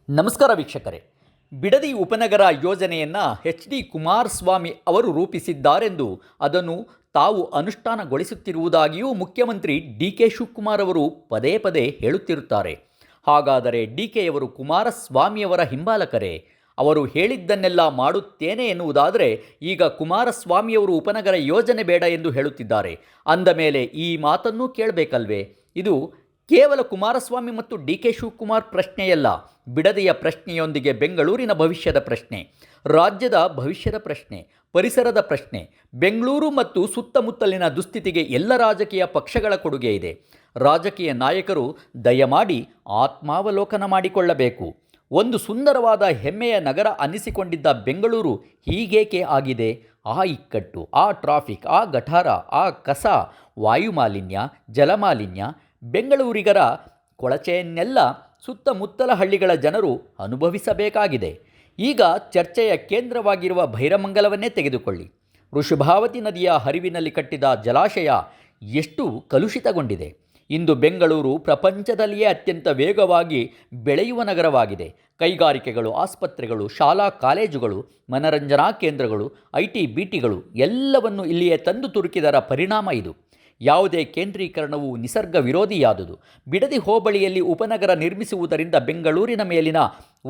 ನಮಸ್ಕಾರ ವೀಕ್ಷಕರೇ. ಬಿಡದಿ ಉಪನಗರ ಯೋಜನೆಯನ್ನು ಡಿ ಕುಮಾರಸ್ವಾಮಿ ಅವರು ರೂಪಿಸಿದ್ದಾರೆಂದು ಅದನ್ನು ತಾವು ಅನುಷ್ಠಾನಗೊಳಿಸುತ್ತಿರುವುದಾಗಿಯೂ ಮುಖ್ಯಮಂತ್ರಿ ಕೆ ಶಿವಕುಮಾರ್ ಅವರು ಪದೇ ಪದೇ ಹೇಳುತ್ತಿರುತ್ತಾರೆ. ಹಾಗಾದರೆ ಕೆಯವರು ಕುಮಾರಸ್ವಾಮಿಯವರ ಹಿಂಬಾಲಕರೇ? ಅವರು ಹೇಳಿದ್ದನ್ನೆಲ್ಲ ಮಾಡುತ್ತೇನೆ ಎನ್ನುವುದಾದರೆ ಈಗ ಕುಮಾರಸ್ವಾಮಿಯವರು ಉಪನಗರ ಯೋಜನೆ ಬೇಡ ಎಂದು ಹೇಳುತ್ತಿದ್ದಾರೆ. ಅಂದ ಮೇಲೆ ಈ ಮಾತನ್ನೂ ಕೇಳಬೇಕಲ್ವೇ? ಇದು ಕೇವಲ ಕುಮಾರಸ್ವಾಮಿ ಮತ್ತು ಕೆ ಶಿವಕುಮಾರ್ ಪ್ರಶ್ನೆಯಲ್ಲ, ಬಿಡದಿಯ ಪ್ರಶ್ನೆಯೊಂದಿಗೆ ಬೆಂಗಳೂರಿನ ಭವಿಷ್ಯದ ಪ್ರಶ್ನೆ, ರಾಜ್ಯದ ಭವಿಷ್ಯದ ಪ್ರಶ್ನೆ, ಪರಿಸರದ ಪ್ರಶ್ನೆ. ಬೆಂಗಳೂರು ಮತ್ತು ಸುತ್ತಮುತ್ತಲಿನ ದುಸ್ಥಿತಿಗೆ ಎಲ್ಲ ರಾಜಕೀಯ ಪಕ್ಷಗಳ ಕೊಡುಗೆ ಇದೆ. ರಾಜಕೀಯ ನಾಯಕರು ದಯಮಾಡಿ ಆತ್ಮಾವಲೋಕನ ಮಾಡಿಕೊಳ್ಳಬೇಕು. ಒಂದು ಸುಂದರವಾದ ಹೆಮ್ಮೆಯ ನಗರ ಅನ್ನಿಸಿಕೊಂಡಿದ್ದ ಬೆಂಗಳೂರು ಹೀಗೇಕೆ ಆಗಿದೆ? ಆ ಇಕ್ಕಟ್ಟು, ಆ ಟ್ರಾಫಿಕ್, ಆ ಗಟಾರ, ಆ ಕಸ, ವಾಯುಮಾಲಿನ್ಯ, ಜಲಮಾಲಿನ್ಯ, ಬೆಂಗಳೂರಿಗರ ಕೊಳಚೆಯನ್ನೆಲ್ಲ ಸುತ್ತಮುತ್ತಲ ಹಳ್ಳಿಗಳ ಜನರು ಅನುಭವಿಸಬೇಕಾಗಿದೆ. ಈಗ ಚರ್ಚೆಯ ಕೇಂದ್ರವಾಗಿರುವ ಭೈರಮಂಗಲವನ್ನೇ ತೆಗೆದುಕೊಳ್ಳಿ. ವೃಷಭಾವತಿ ನದಿಯ ಹರಿವಿನಲ್ಲಿ ಕಟ್ಟಿದ ಜಲಾಶಯ ಎಷ್ಟು ಕಲುಷಿತಗೊಂಡಿದೆ. ಇಂದು ಬೆಂಗಳೂರು ಪ್ರಪಂಚದಲ್ಲಿಯೇ ಅತ್ಯಂತ ವೇಗವಾಗಿ ಬೆಳೆಯುವ ನಗರವಾಗಿದೆ. ಕೈಗಾರಿಕೆಗಳು, ಆಸ್ಪತ್ರೆಗಳು, ಶಾಲಾ ಕಾಲೇಜುಗಳು, ಮನರಂಜನಾ ಕೇಂದ್ರಗಳು, IT-BTಗಳು ಎಲ್ಲವನ್ನು ಇಲ್ಲಿಯೇ ತಂದು ತುರುಕಿದರ ಪರಿಣಾಮ ಇದು. ಯಾವುದೇ ಕೇಂದ್ರೀಕರಣವು ನಿಸರ್ಗ ವಿರೋಧಿಯಾದುದು. ಬಿಡದಿ ಹೋಬಳಿಯಲ್ಲಿ ಉಪನಗರ ನಿರ್ಮಿಸುವುದರಿಂದ ಬೆಂಗಳೂರಿನ ಮೇಲಿನ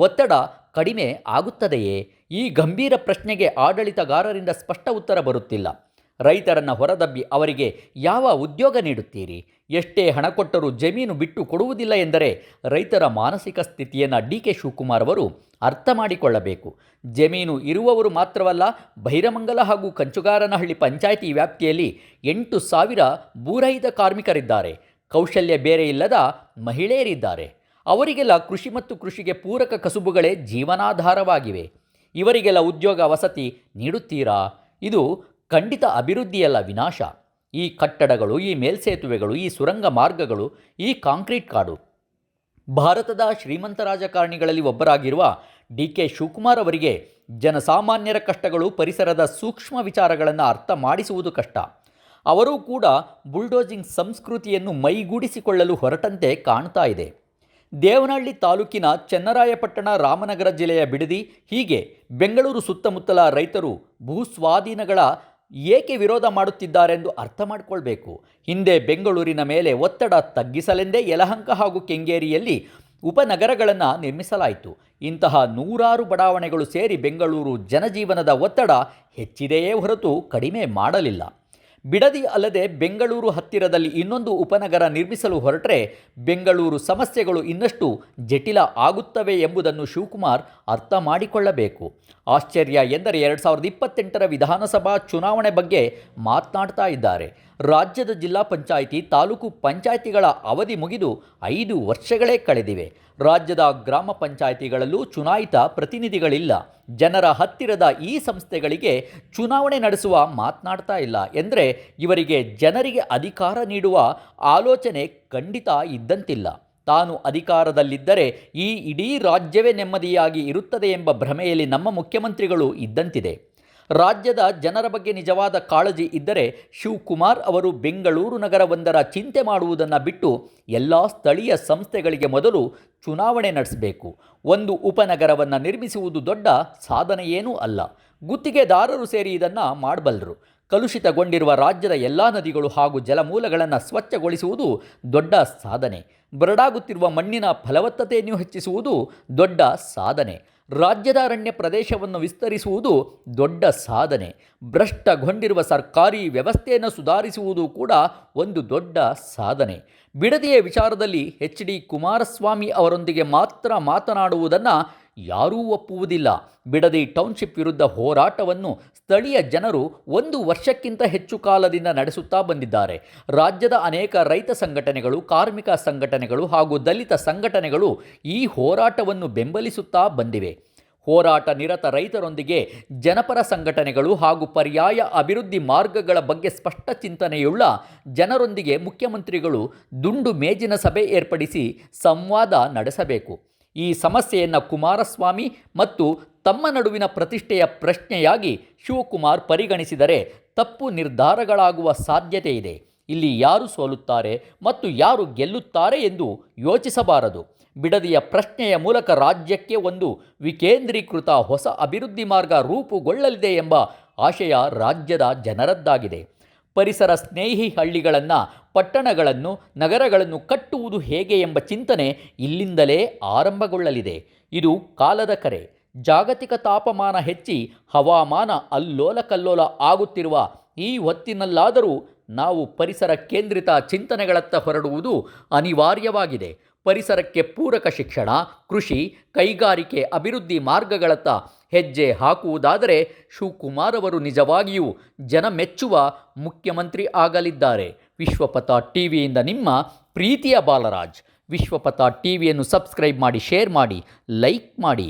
ಒತ್ತಡ ಕಡಿಮೆ ಆಗುತ್ತದೆಯೇ? ಈ ಗಂಭೀರ ಪ್ರಶ್ನೆಗೆ ಆಡಳಿತಗಾರರಿಂದ ಸ್ಪಷ್ಟ ಉತ್ತರ ಬರುತ್ತಿಲ್ಲ. ರೈತರನ್ನು ಹೊರದಬ್ಬಿ ಅವರಿಗೆ ಯಾವ ಉದ್ಯೋಗ ನೀಡುತ್ತೀರಿ? ಎಷ್ಟೇ ಹಣ ಕೊಟ್ಟರೂ ಜಮೀನು ಬಿಟ್ಟು ಕೊಡುವುದಿಲ್ಲ ಎಂದರೆ ರೈತರ ಮಾನಸಿಕ ಸ್ಥಿತಿಯನ್ನು ಕೆ ಶಿವಕುಮಾರ್ ಅವರು ಅರ್ಥ ಮಾಡಿಕೊಳ್ಳಬೇಕು. ಜಮೀನು ಇರುವವರು ಮಾತ್ರವಲ್ಲ, ಭೈರಮಂಗಲ ಹಾಗೂ ಕಂಚುಗಾರನಹಳ್ಳಿ ಪಂಚಾಯಿತಿ ವ್ಯಾಪ್ತಿಯಲ್ಲಿ 8,000 ಭೂರಹಿತ ಕಾರ್ಮಿಕರಿದ್ದಾರೆ. ಕೌಶಲ್ಯ ಬೇರೆ ಇಲ್ಲದ ಮಹಿಳೆಯರಿದ್ದಾರೆ. ಅವರಿಗೆಲ್ಲ ಕೃಷಿ ಮತ್ತು ಕೃಷಿಗೆ ಪೂರಕ ಕಸುಬುಗಳೇ ಜೀವನಾಧಾರವಾಗಿವೆ. ಇವರಿಗೆಲ್ಲ ಉದ್ಯೋಗ ವಸತಿ ನೀಡುತ್ತೀರಾ? ಇದು ಖಂಡಿತ ಅಭಿವೃದ್ಧಿಯಲ್ಲ, ವಿನಾಶ. ಈ ಕಟ್ಟಡಗಳು, ಈ ಮೇಲ್ಸೇತುವೆಗಳು, ಈ ಸುರಂಗ ಮಾರ್ಗಗಳು, ಈ ಕಾಂಕ್ರೀಟ್ ಕಾಡು. ಭಾರತದ ಶ್ರೀಮಂತ ರಾಜಕಾರಣಿಗಳಲ್ಲಿ ಒಬ್ಬರಾಗಿರುವ ಕೆ ಶಿವಕುಮಾರ್ ಅವರಿಗೆ ಜನಸಾಮಾನ್ಯರ ಕಷ್ಟಗಳು, ಪರಿಸರದ ಸೂಕ್ಷ್ಮ ವಿಚಾರಗಳನ್ನು ಅರ್ಥ ಮಾಡಿಸುವುದು ಕಷ್ಟ. ಅವರೂ ಕೂಡ ಬುಲ್ಡೋಜಿಂಗ್ ಸಂಸ್ಕೃತಿಯನ್ನು ಮೈಗೂಡಿಸಿಕೊಳ್ಳಲು ಹೊರಟಂತೆ ಕಾಣ್ತಾ ಇದೆ. ದೇವನಹಳ್ಳಿ ತಾಲೂಕಿನ ಚನ್ನರಾಯಪಟ್ಟಣ, ರಾಮನಗರ ಜಿಲ್ಲೆಯ ಬಿಡದಿ, ಹೀಗೆ ಬೆಂಗಳೂರು ಸುತ್ತಮುತ್ತಲ ರೈತರು ಭೂಸ್ವಾಧೀನಗಳ ಏಕೆ ವಿರೋಧ ಮಾಡುತ್ತಿದ್ದಾರೆಂದು ಅರ್ಥ ಮಾಡಿಕೊಳ್ಬೇಕು. ಹಿಂದೆ ಬೆಂಗಳೂರಿನ ಮೇಲೆ ಒತ್ತಡ ತಗ್ಗಿಸಲೆಂದೇ ಯಲಹಂಕ ಹಾಗೂ ಕೆಂಗೇರಿಯಲ್ಲಿ ಉಪನಗರಗಳನ್ನು ನಿರ್ಮಿಸಲಾಯಿತು. ಇಂತಹ ನೂರಾರು ಬಡಾವಣೆಗಳು ಸೇರಿ ಬೆಂಗಳೂರು ಜನಜೀವನದ ಒತ್ತಡ ಹೆಚ್ಚಿದೆಯೇ ಹೊರತು ಕಡಿಮೆ ಮಾಡಲಿಲ್ಲ. ಬಿಡದಿ ಅಲ್ಲದೆ ಬೆಂಗಳೂರು ಹತ್ತಿರದಲ್ಲಿ ಇನ್ನೊಂದು ಉಪನಗರ ನಿರ್ಮಿಸಲು ಹೊರಟರೆ ಬೆಂಗಳೂರು ಸಮಸ್ಯೆಗಳು ಇನ್ನಷ್ಟು ಜಟಿಲ ಆಗುತ್ತವೆ ಎಂಬುದನ್ನು ಶಿವಕುಮಾರ್ ಅರ್ಥ ಮಾಡಿಕೊಳ್ಳಬೇಕು. ಆಶ್ಚರ್ಯ ಎಂದರೆ 2028ರ ವಿಧಾನಸಭಾ ಚುನಾವಣೆ ಬಗ್ಗೆ ಮಾತನಾಡ್ತಾ ಇದ್ದಾರೆ. ರಾಜ್ಯದ ಜಿಲ್ಲಾ ಪಂಚಾಯಿತಿ, ತಾಲೂಕು ಪಂಚಾಯಿತಿಗಳ ಅವಧಿ ಮುಗಿದು 5 ವರ್ಷಗಳೇ ಕಳೆದಿವೆ. ರಾಜ್ಯದ ಗ್ರಾಮ ಪಂಚಾಯಿತಿಗಳಲ್ಲೂ ಚುನಾಯಿತ ಪ್ರತಿನಿಧಿಗಳಿಲ್ಲ. ಜನರ ಹತ್ತಿರದ ಈ ಸಂಸ್ಥೆಗಳಿಗೆ ಚುನಾವಣೆ ನಡೆಸುವ ಮಾತನಾಡ್ತಾ ಇಲ್ಲ ಎಂದರೆ ಇವರಿಗೆ ಜನರಿಗೆ ಅಧಿಕಾರ ನೀಡುವ ಆಲೋಚನೆ ಖಂಡಿತ ಇದ್ದಂತಿಲ್ಲ. ತಾನು ಅಧಿಕಾರದಲ್ಲಿದ್ದರೆ ಈ ಇಡೀ ರಾಜ್ಯವೇ ನೆಮ್ಮದಿಯಾಗಿ ಇರುತ್ತದೆ ಎಂಬ ಭ್ರಮೆಯಲ್ಲಿ ನಮ್ಮ ಮುಖ್ಯಮಂತ್ರಿಗಳು ಇದ್ದಂತಿದೆ. ರಾಜ್ಯದ ಜನರ ಬಗ್ಗೆ ನಿಜವಾದ ಕಾಳಜಿ ಇದ್ದರೆ ಶಿವಕುಮಾರ್ ಅವರು ಬೆಂಗಳೂರು ನಗರವೊಂದರ ಚಿಂತೆ ಮಾಡುವುದನ್ನು ಬಿಟ್ಟು ಎಲ್ಲ ಸ್ಥಳೀಯ ಸಂಸ್ಥೆಗಳಿಗೆ ಮೊದಲು ಚುನಾವಣೆ ನಡೆಸಬೇಕು. ಒಂದು ಉಪನಗರವನ್ನು ನಿರ್ಮಿಸುವುದು ದೊಡ್ಡ ಸಾಧನೆಯೇನೂ ಅಲ್ಲ. ಗುತ್ತಿಗೆದಾರರು ಸೇರಿ ಇದನ್ನು ಮಾಡಬಲ್ಲರು. ಕಲುಷಿತಗೊಂಡಿರುವ ರಾಜ್ಯದ ಎಲ್ಲ ನದಿಗಳು ಹಾಗೂ ಜಲಮೂಲಗಳನ್ನು ಸ್ವಚ್ಛಗೊಳಿಸುವುದು ದೊಡ್ಡ ಸಾಧನೆ. ಬರಡಾಗುತ್ತಿರುವ ಮಣ್ಣಿನ ಫಲವತ್ತತೆಯನ್ನು ಹೆಚ್ಚಿಸುವುದು ದೊಡ್ಡ ಸಾಧನೆ. ರಾಜ್ಯದ ಅರಣ್ಯ ಪ್ರದೇಶವನ್ನು ವಿಸ್ತರಿಸುವುದು ದೊಡ್ಡ ಸಾಧನೆ. ಭ್ರಷ್ಟಗೊಂಡಿರುವ ಸರ್ಕಾರಿ ವ್ಯವಸ್ಥೆಯನ್ನು ಸುಧಾರಿಸುವುದು ಕೂಡ ಒಂದು ದೊಡ್ಡ ಸಾಧನೆ. ಬಿಡದಿಯ ವಿಚಾರದಲ್ಲಿ ಡಿ ಕುಮಾರಸ್ವಾಮಿ ಅವರೊಂದಿಗೆ ಮಾತ್ರ ಮಾತನಾಡುವುದನ್ನು ಯಾರೂ ಒಪ್ಪುವುದಿಲ್ಲ. ಬಿಡದಿ ಟೌನ್ಶಿಪ್ ವಿರುದ್ಧ ಹೋರಾಟವನ್ನು ಸ್ಥಳೀಯ ಜನರು 1 ವರ್ಷಕ್ಕಿಂತ ಹೆಚ್ಚು ಕಾಲದಿಂದ ನಡೆಸುತ್ತಾ ಬಂದಿದ್ದಾರೆ. ರಾಜ್ಯದ ಅನೇಕ ರೈತ ಸಂಘಟನೆಗಳು, ಕಾರ್ಮಿಕ ಸಂಘಟನೆಗಳು ಹಾಗೂ ದಲಿತ ಸಂಘಟನೆಗಳು ಈ ಹೋರಾಟವನ್ನು ಬೆಂಬಲಿಸುತ್ತಾ ಬಂದಿವೆ. ಹೋರಾಟ ನಿರತ ರೈತರೊಂದಿಗೆ ಜನಪರ ಸಂಘಟನೆಗಳು ಹಾಗೂ ಪರ್ಯಾಯ ಅಭಿವೃದ್ಧಿ ಮಾರ್ಗಗಳ ಬಗ್ಗೆ ಸ್ಪಷ್ಟ ಚಿಂತನೆಯುಳ್ಳ ಜನರೊಂದಿಗೆ ಮುಖ್ಯಮಂತ್ರಿಗಳು ದುಂಡು ಮೇಜಿನ ಸಭೆ ಏರ್ಪಡಿಸಿ ಸಂವಾದ ನಡೆಸಬೇಕು. ಈ ಸಮಸ್ಯೆಯನ್ನು ಕುಮಾರಸ್ವಾಮಿ ಮತ್ತು ತಮ್ಮ ನಡುವಿನ ಪ್ರತಿಷ್ಠೆಯ ಪ್ರಶ್ನೆಯಾಗಿ ಶಿವಕುಮಾರ್ ಪರಿಗಣಿಸಿದರೆ ತಪ್ಪು ನಿರ್ಧಾರಗಳಾಗುವ ಸಾಧ್ಯತೆ ಇದೆ. ಇಲ್ಲಿ ಯಾರು ಸೋಲುತ್ತಾರೆ ಮತ್ತು ಯಾರು ಗೆಲ್ಲುತ್ತಾರೆ ಎಂದು ಯೋಚಿಸಬಾರದು. ಬಿಡದಿಯ ಪ್ರಶ್ನೆಯ ಮೂಲಕ ರಾಜ್ಯಕ್ಕೆ ಒಂದು ವಿಕೇಂದ್ರೀಕೃತ ಹೊಸ ಅಭಿವೃದ್ಧಿ ಮಾರ್ಗ ರೂಪುಗೊಳ್ಳಲಿದೆ ಎಂಬ ಆಶಯ ರಾಜ್ಯದ ಜನರದ್ದಾಗಿದೆ. ಪರಿಸರ ಸ್ನೇಹಿ ಹಳ್ಳಿಗಳನ್ನು, ಪಟ್ಟಣಗಳನ್ನು, ನಗರಗಳನ್ನು ಕಟ್ಟುವುದು ಹೇಗೆ ಎಂಬ ಚಿಂತನೆ ಇಲ್ಲಿಂದಲೇ ಆರಂಭಗೊಳ್ಳಲಿದೆ. ಇದು ಕಾಲದ ಕರೆ. ಜಾಗತಿಕ ತಾಪಮಾನ ಹೆಚ್ಚಿ ಹವಾಮಾನ ಅಲ್ಲೋಲ ಕಲ್ಲೋಲ ಆಗುತ್ತಿರುವ ಈ ಹೊತ್ತಿನಲ್ಲಾದರೂ ನಾವು ಪರಿಸರ ಕೇಂದ್ರಿತ ಚಿಂತನೆಗಳತ್ತ ಹೊರಡುವುದು ಅನಿವಾರ್ಯವಾಗಿದೆ. ಪರಿಸರಕ್ಕೆ ಪೂರಕ ಶಿಕ್ಷಣ, ಕೃಷಿ, ಕೈಗಾರಿಕೆ ಅಭಿವೃದ್ಧಿ ಮಾರ್ಗಗಳತ್ತ ಹೆಜ್ಜೆ ಹಾಕುವುದಾದರೆ ಶಿವಕುಮಾರ್ ಅವರು ನಿಜವಾಗಿಯೂ ಜನ ಮೆಚ್ಚುವ ಮುಖ್ಯಮಂತ್ರಿ ಆಗಲಿದ್ದಾರೆ. ವಿಶ್ವಪಥ ಟಿವಿಯಿಂದ ನಿಮ್ಮ ಪ್ರೀತಿಯ ಬಾಲರಾಜ್. ವಿಶ್ವಪಥ ಟಿವಿಯನ್ನು ಸಬ್ಸ್ಕ್ರೈಬ್ ಮಾಡಿ, ಶೇರ್ ಮಾಡಿ, ಲೈಕ್ ಮಾಡಿ.